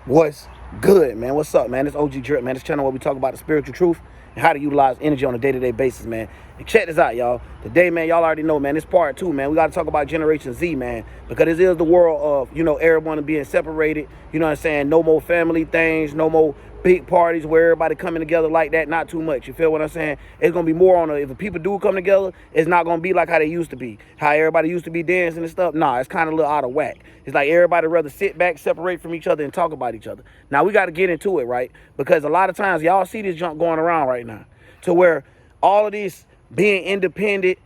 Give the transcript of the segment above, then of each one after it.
What's good, man? What's up, man? It's OG Drip, man. This channel where we talk about the spiritual truth and how to utilize energy on a day-to-day basis, man. And check this out, y'all. Today, man, y'all already know, man, it's part 2, man. We got to talk about Generation Z, man, because this is the world of, everyone being separated. You know what I'm saying? No more family things, no more big parties where everybody coming together like that. Not too much. You feel what I'm saying? It's going to be more on if the people do come together, it's not going to be like how they used to be. How everybody used to be dancing and stuff. Nah, it's kind of a little out of whack. It's like everybody rather sit back, separate from each other, and talk about each other. Now, we got to get into it, right? Because a lot of times, y'all see this junk going around right now to where all of this being independent,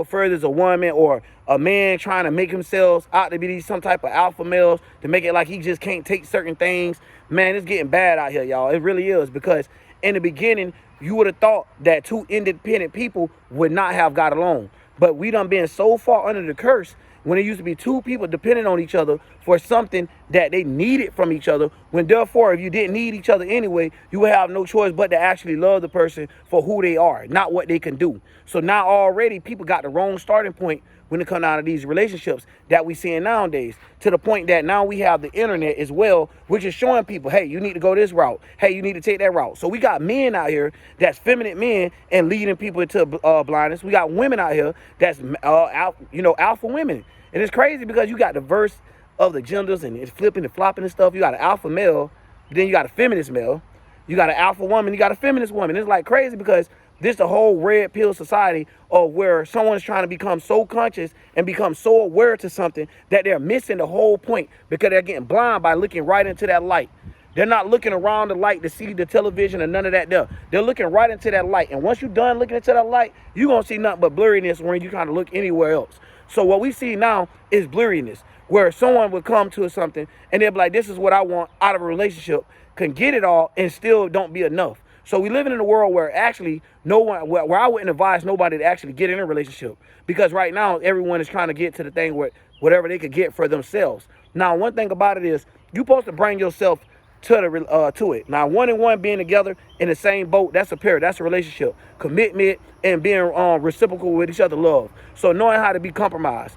furthers a woman or a man trying to make himself out to be some type of alpha males to make it like he just can't take certain things. Man, it's getting bad out here, y'all. It really is, because in the beginning, you would have thought that two independent people would not have got along. But we done been so far under the curse when it used to be two people depending on each other for something that they needed from each other, when therefore if you didn't need each other anyway, you would have no choice but to actually love the person for who they are, not what they can do. So now already people got the wrong starting point when it comes down to these relationships that we seeing nowadays, to the point that now we have the internet as well, which is showing people, hey, you need to go this route. Hey, you need to take that route. So we got men out here that's feminine men and leading people into blindness. We got women out here that's alpha women. And it's crazy because you got the verse of the genders and it's flipping and flopping and stuff. You got an alpha male, then you got a feminist male. You got an alpha woman, you got a feminist woman. It's like crazy because this the whole red pill society of where someone's trying to become so conscious and become so aware to something that they're missing the whole point because they're getting blind by looking right into that light. They're not looking around the light to see the television and none of that there. They're looking right into that light. And once you're done looking into that light, you're going to see nothing but blurriness when you trying to look anywhere else. So what we see now is blurriness, where someone would come to something and they'll be like, this is what I want out of a relationship, can get it all and still don't be enough. So we living in a world where actually where I wouldn't advise nobody to actually get in a relationship, because right now everyone is trying to get to the thing where whatever they could get for themselves. Now, one thing about it is you're supposed to bring yourself to it. Now, one and one being together in the same boat, that's a pair, that's a relationship. Commitment and being reciprocal with each other, love. So knowing how to be compromised.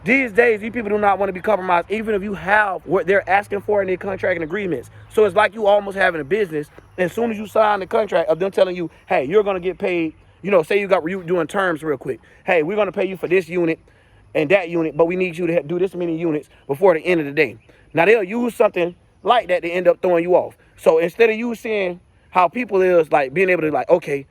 These days, these people do not want to be compromised, even if you have what they're asking for in their contract and agreements. So it's like you almost having a business. And as soon as you sign the contract of them telling you, hey, you're going to get paid, say you doing terms real quick. Hey, we're going to pay you for this unit and that unit, but we need you to do this many units before the end of the day. Now, they'll use something like that to end up throwing you off. So instead of you seeing how people is like being able to like, okay,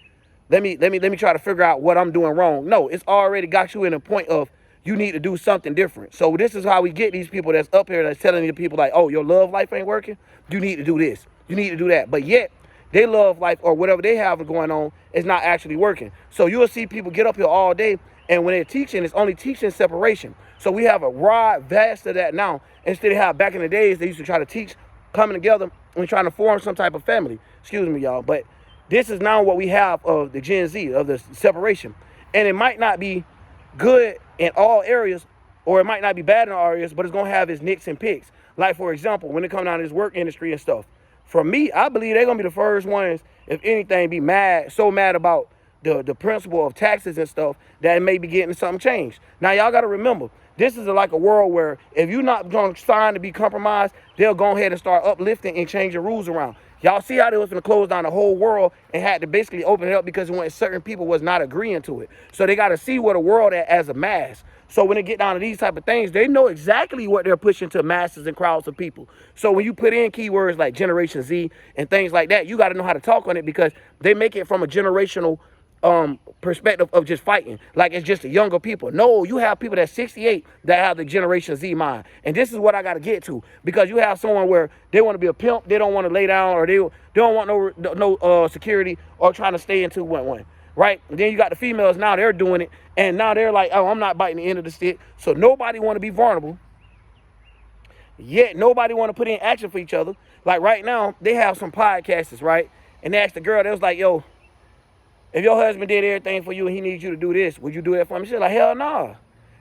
let me try to figure out what I'm doing wrong. No, it's already got you in a point of you need to do something different. So this is how we get these people that's up here that's telling the people like, oh, your love life ain't working. You need to do this. You need to do that. But yet their love life or whatever they have going on is not actually working. So you'll see people get up here all day, and when they're teaching, it's only teaching separation. So we have a wide vast of that now, instead of how back in the days they used to try to teach coming together and trying to form some type of family. Excuse me, y'all. But this is now what we have of the Gen Z, of the separation. And it might not be good in all areas, or it might not be bad in all areas, but it's going to have its nicks and picks. Like, for example, when it comes down to this work industry and stuff, for me, I believe they're going to be the first ones, if anything, be so mad about the principle of taxes and stuff that it may be getting something changed. Now, y'all got to remember, this is like a world where if you're not going to sign to be compromised, they'll go ahead and start uplifting and changing rules around. Y'all see how they was going to close down the whole world and had to basically open it up because when certain people was not agreeing to it. So they got to see what the world as a mass. So when they get down to these type of things, they know exactly what they're pushing to masses and crowds of people. So when you put in keywords like Generation Z and things like that, you got to know how to talk on it, because they make it from a generational perspective of just fighting like it's just the younger people. No, you have people that's 68 that have the Generation Z mind, and this is what I got to get to, because you have someone where they want to be a pimp, they don't want to lay down, or they don't want no security, or trying to stay in 211, right? And then you got the females, now they're doing it, and now they're like, oh, I'm not biting the end of the stick. So nobody want to be vulnerable, yet nobody want to put in action for each other. Like right now, they have some podcasters, right? And they asked the girl, they was like, yo, if your husband did everything for you and he needs you to do this, would you do that for him? She's like, hell no. Nah.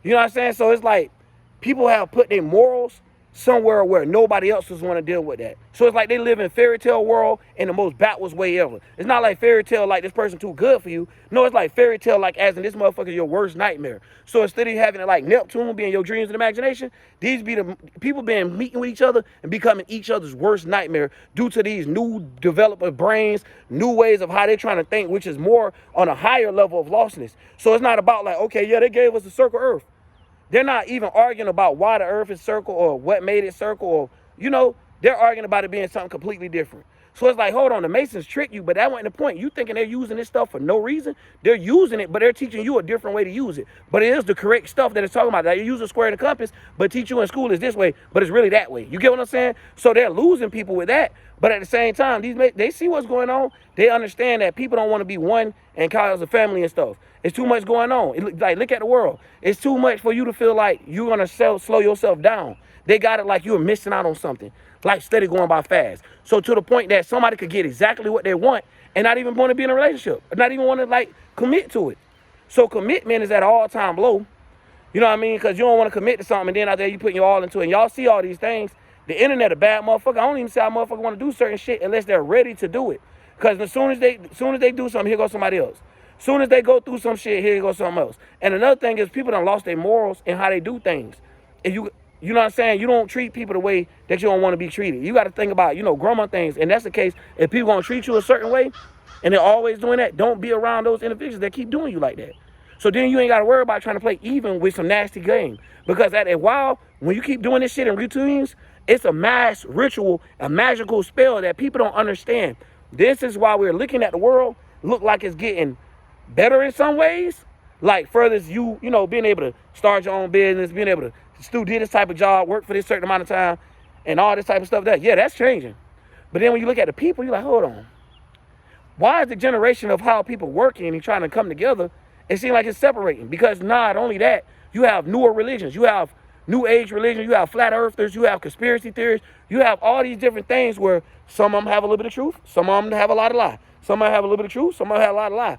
You know what I'm saying? So it's like people have put their morals somewhere where nobody else was want to deal with that. So it's like they live in fairy tale world in the most backwards way ever. It's not like fairy tale like this person too good for you. No, it's like fairy tale like as in this motherfucker your worst nightmare. So instead of having it like Neptune being your dreams and imagination, these be the people being meeting with each other and becoming each other's worst nightmare due to these new developer brains, new ways of how they're trying to think, which is more on a higher level of lostness. So it's not about like, okay, yeah, they gave us a circle earth. They're not even arguing about why the earth is circle or what made it circle or, you know, they're arguing about it being something completely different. So it's like, hold on, the Masons trick you, but that wasn't the point. You thinking they're using this stuff for no reason? They're using it, but they're teaching you a different way to use it. But it is the correct stuff that it's talking about. That you use a square and a compass, but teach you in school is this way, but it's really that way. You get what I'm saying? So they're losing people with that. But at the same time, they see what's going on. They understand that people don't want to be one and cause a family and stuff. It's too much going on. Like, look at the world. It's too much for you to feel like you're going to slow yourself down. They got it like you're missing out on something, like steady going by fast. So to the point that somebody could get exactly what they want and not even want to be in a relationship, not even want to like commit to it. So commitment is at an all-time low. You know what I mean? Because you don't want to commit to something and then out there you putting your all into it. And y'all see all these things. The internet a bad motherfucker. I don't even see how motherfuckers want to do certain shit unless they're ready to do it. Because as soon as they do something, here goes somebody else. Soon as they go through some shit, here goes something else. And another thing is people done lost their morals in how they do things. If you know what I'm saying? You don't treat people the way that you don't want to be treated. You got to think about, grandma things. And that's the case. If people gonna treat you a certain way and they're always doing that, don't be around those individuals that keep doing you like that. So then you ain't got to worry about trying to play even with some nasty game. Because at a while, when you keep doing this shit in routines, it's a mass ritual, a magical spell that people don't understand. This is why we're looking at the world, look like it's getting better in some ways, like furthers you being able to start your own business, being able to still do this type of job, work for this certain amount of time, and all this type of stuff. That's changing. But then when you look at the people, you're like, hold on. Why is the generation of how people working and trying to come together, it seems like it's separating? Because not only that, you have newer religions, you have new age religions, you have flat earthers, you have conspiracy theories, you have all these different things where some of them have a little bit of truth, some of them have a lot of lie. Some of them have a little bit of truth, some of them have a lot of lie.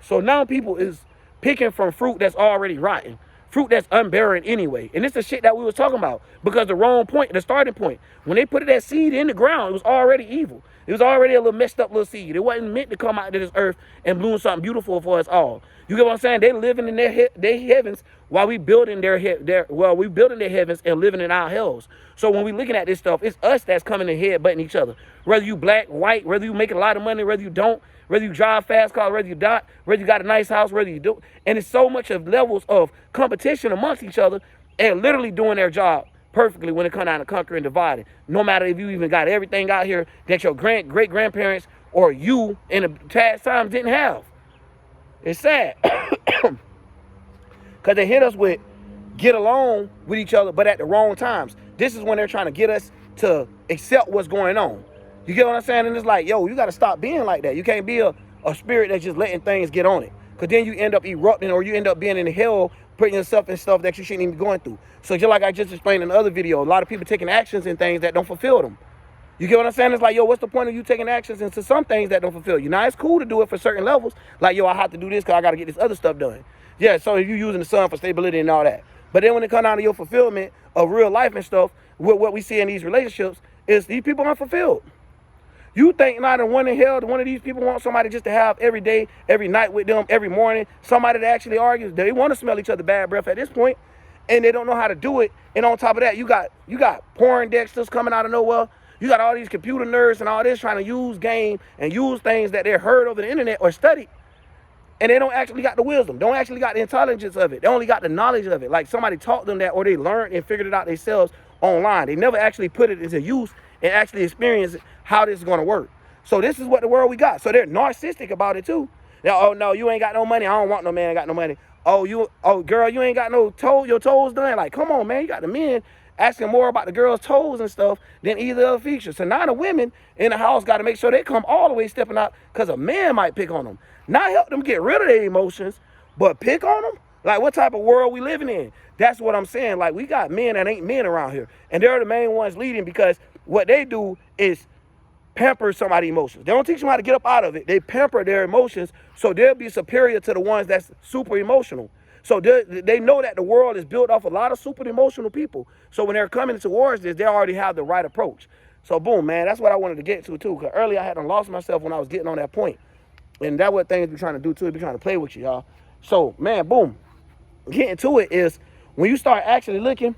So now people is picking from fruit that's already rotten, fruit that's unbearing anyway. And it's the shit that we was talking about because the starting point, when they put that seed in the ground, it was already evil. It was already a little messed up little seed. It wasn't meant to come out to this earth and bloom something beautiful for us all. You get what I'm saying? They living in their heavens while we building their heavens and living in our hells. So when we looking at this stuff, it's us that's coming in head butting each other. Whether you black, white, whether you making a lot of money, whether you don't, whether you drive fast cars, whether you don't, whether you got a nice house, whether you do. And it's so much of levels of competition amongst each other and literally doing their job perfectly when it comes down to conquering and dividing. No matter if you even got everything out here that your great-grandparents or you in the past times didn't have. It's sad. Because they hit us with get along with each other, but at the wrong times. This is when they're trying to get us to accept what's going on. You get what I'm saying? And it's like, yo, you got to stop being like that. You can't be a spirit that's just letting things get on it. Because then you end up erupting or you end up being in hell, putting yourself in stuff that you shouldn't even be going through. So just like I just explained in the other video, a lot of people taking actions in things that don't fulfill them. You get what I'm saying? It's like, yo, what's the point of you taking actions into some things that don't fulfill you? Now, it's cool to do it for certain levels. Like, yo, I have to do this because I got to get this other stuff done. Yeah, so if you're using the sun for stability and all that. But then when it comes down to your fulfillment of real life and stuff, what we see in these relationships is these people aren't fulfilled. You think not in one in hell, one of these people want somebody just to have every day, every night with them, every morning, somebody that actually argues. They want to smell each other bad breath at this point, and they don't know how to do it. And on top of that, you got porn Dexters coming out of nowhere. You got all these computer nerds and all this trying to use game and use things that they're heard over the internet or studied. And they don't actually got the wisdom, don't actually got the intelligence of it. They only got the knowledge of it. Like somebody taught them that or they learned and figured it out themselves online. They never actually put it into use and actually experience how this is going to work. So this is what the world we got. So they're narcissistic about it too. Oh, no, you ain't got no money. I don't want no man that got no money. Oh, girl, you ain't got no your toes done. Like, come on, man. You got the men asking more about the girls' toes and stuff than either other feature. So now the women in the house got to make sure they come all the way stepping out because a man might pick on them. Not help them get rid of their emotions, but pick on them? Like, what type of world we living in? That's what I'm saying. Like, we got men that ain't men around here. And they're the main ones leading because what they do is pamper somebody's emotions. They don't teach them how to get up out of it. They pamper their emotions so they'll be superior to the ones that's super emotional. So they know that the world is built off a lot of super emotional people. So when they're coming towards this, they already have the right approach. So boom, man, that's what I wanted to get to too. Because earlier I had lost myself when I was getting on that point. And that's what things be trying to do too. Be trying to play with you, y'all. So man, boom, getting to it is when you start actually looking,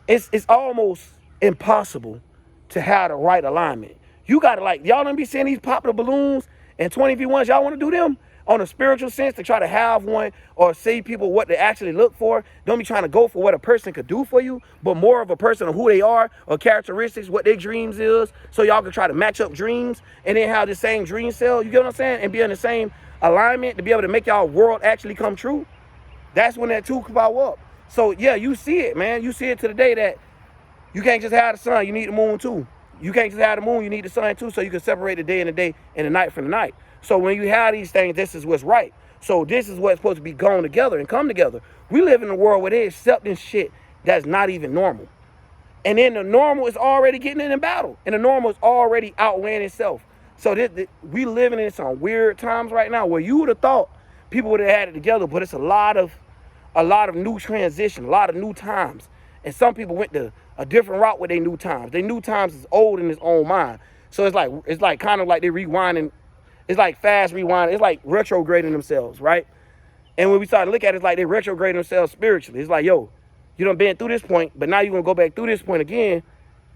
it's almost impossible to have the right alignment. You gotta y'all don't be seeing these popular balloons and 20v1s. Y'all want to do them on a spiritual sense to try to have one or see people what they actually look for. Don't be trying to go for what a person could do for you, but more of a person of who they are or characteristics, what their dreams is, so y'all can try to match up dreams and then have the same dream cell. You get what I'm saying? And be in the same alignment to be able to make y'all world actually come true. That's when that two can power up. So yeah, you see it, man. You see it to the day that you can't just have the sun, you need the moon too. You can't just have the moon, you need the sun too, so you can separate the day and the night from the night. So when you have these things, this is what's right. So this is what's supposed to be going together and come together. We live in a world where they're accepting shit that's not even normal. And then the normal is already getting in battle. And the normal is already outweighing itself. So we living in some weird times right now where you would have thought people would have had it together, but it's a lot of new transition, a lot of new times. And some people went a different route with their new times. Their new times is old in its own mind. So it's like kind of like they're rewinding. It's like fast rewinding. It's like retrograding themselves, right? And when we start to look at it, it's like they retrograding themselves spiritually. It's like, yo, you done been through this point, but now you're going to go back through this point again.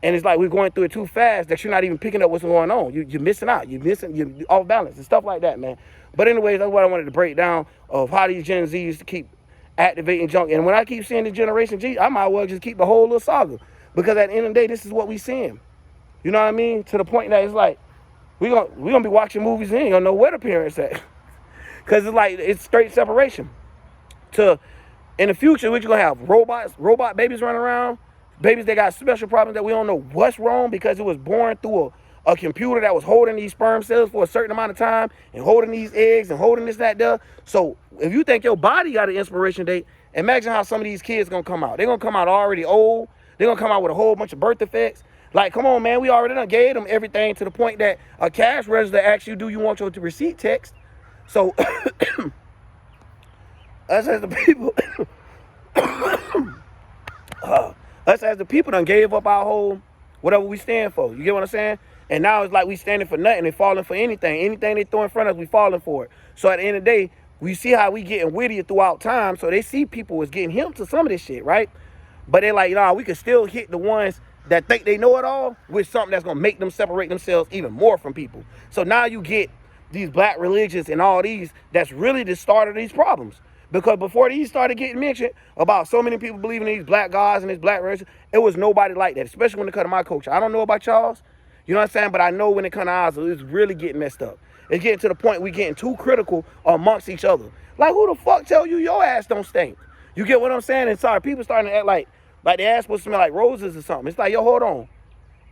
And it's like we're going through it too fast that you're not even picking up what's going on. You're missing out. You're off balance and stuff like that, man. But anyways, that's what I wanted to break down of how these Gen Zs keep activating junk. And when I keep seeing the Generation G, I might as well just keep the whole little saga. Because at the end of the day, this is what we seeing. You know what I mean? To the point that it's like, we're gonna be watching movies and you ain't gonna know where the parents at. Because it's like, it's straight separation. In the future, we're gonna have robot babies running around, babies that got special problems that we don't know what's wrong because it was born through a computer that was holding these sperm cells for a certain amount of time and holding these eggs and holding this, that, there. So if you think your body got an expiration date, imagine how some of these kids gonna come out. They're gonna come out already old. They're gonna come out with a whole bunch of birth defects. Like, come on, man, we already done gave them everything to the point that a cash register asks you, do you want your receipt text? So, us as the people, us as the people done gave up our whole, whatever we stand for. You get what I'm saying? And now it's like we standing for nothing and falling for anything. Anything they throw in front of us, we falling for it. So at the end of the day, we see how we getting wittier throughout time. So they see people as getting him to some of this shit, right? But they're like, nah, we can still hit the ones that think they know it all with something that's going to make them separate themselves even more from people. So now you get these black religions and all these that's really the start of these problems. Because before these started getting mentioned about so many people believing in these black gods and this black religion, it was nobody like that, especially when it comes to my culture. I don't know about y'all's, you know what I'm saying? But I know when it comes to ours, it's really getting messed up. It's getting to the point we getting too critical amongst each other. Like, who the fuck tell you your ass don't stink? You get what I'm saying? And sorry, people starting to act like their ass supposed to smell like roses or something. It's like, yo, hold on.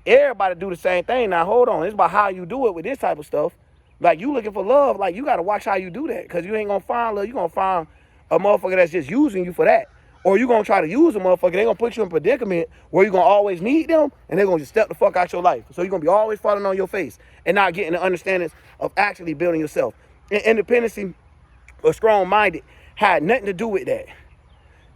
Everybody do the same thing. Now, hold on. It's about how you do it with this type of stuff. Like, you looking for love, like, you got to watch how you do that. Because you ain't going to find love. You're going to find a motherfucker that's just using you for that. Or you're going to try to use a motherfucker. They're going to put you in a predicament where you're going to always need them. And they're going to just step the fuck out your life. So you're going to be always falling on your face. And not getting the understanding of actually building yourself. And independency or strong-minded had nothing to do with that.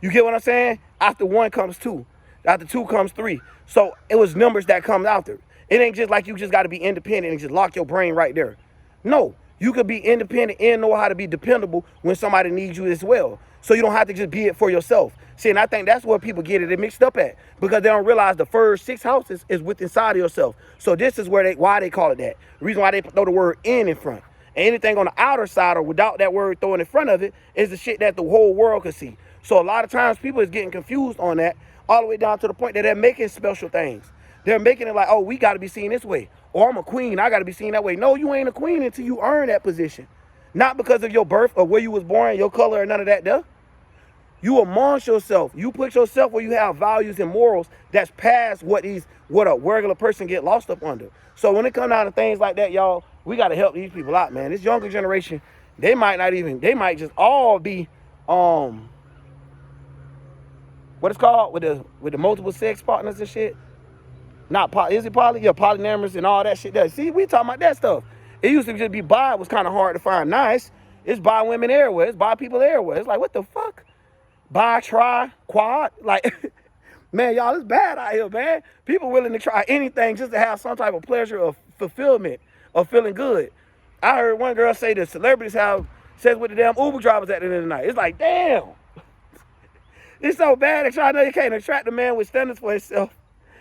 You get what I'm saying? After one comes two. After two comes three. So it was numbers that come after. It ain't just like you just got to be independent and just lock your brain right there. No, you could be independent and know how to be dependable when somebody needs you as well. So you don't have to just be it for yourself. See, and I think that's where people get it mixed up at. Because they don't realize the first 6 houses is within inside of yourself. So this is why they call it that. The reason why they throw the word in front. And anything on the outer side or without that word thrown in front of it is the shit that the whole world can see. So a lot of times people is getting confused on that all the way down to the point that they're making special things. They're making it like, oh, we got to be seen this way. Or I'm a queen, I got to be seen that way. No, you ain't a queen until you earn that position. Not because of your birth or where you was born, your color or none of that there. You amongst yourself. You put yourself where you have values and morals that's past what a regular person get lost up under. So when it comes down to things like that, y'all, we got to help these people out, man. This younger generation, they might just all be, what it's called with the multiple sex partners and shit. Is it poly? Yeah, polyamorous and all that shit there. See, we talking about that stuff. It used to just be bi was kind of hard to find nice. It's bi women everywhere. It's bi people everywhere. It's like, what the fuck? bi, tri, quad. Like, man, y'all, it's bad out here, man. People willing to try anything just to have some type of pleasure of fulfillment, of feeling good. I heard one girl say that celebrities have sex with the damn Uber drivers at the end of the night. It's like, damn. It's so bad that y'all know you can't attract a man with standards for himself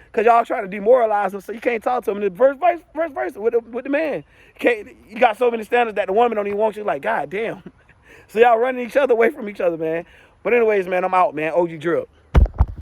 because y'all trying to demoralize him, so you can't talk to him. And the first versa with the man. You got so many standards that the woman don't even want you. Like, God damn. So y'all running each other away from each other, man. But anyways, man, I'm out, man. OG Drip.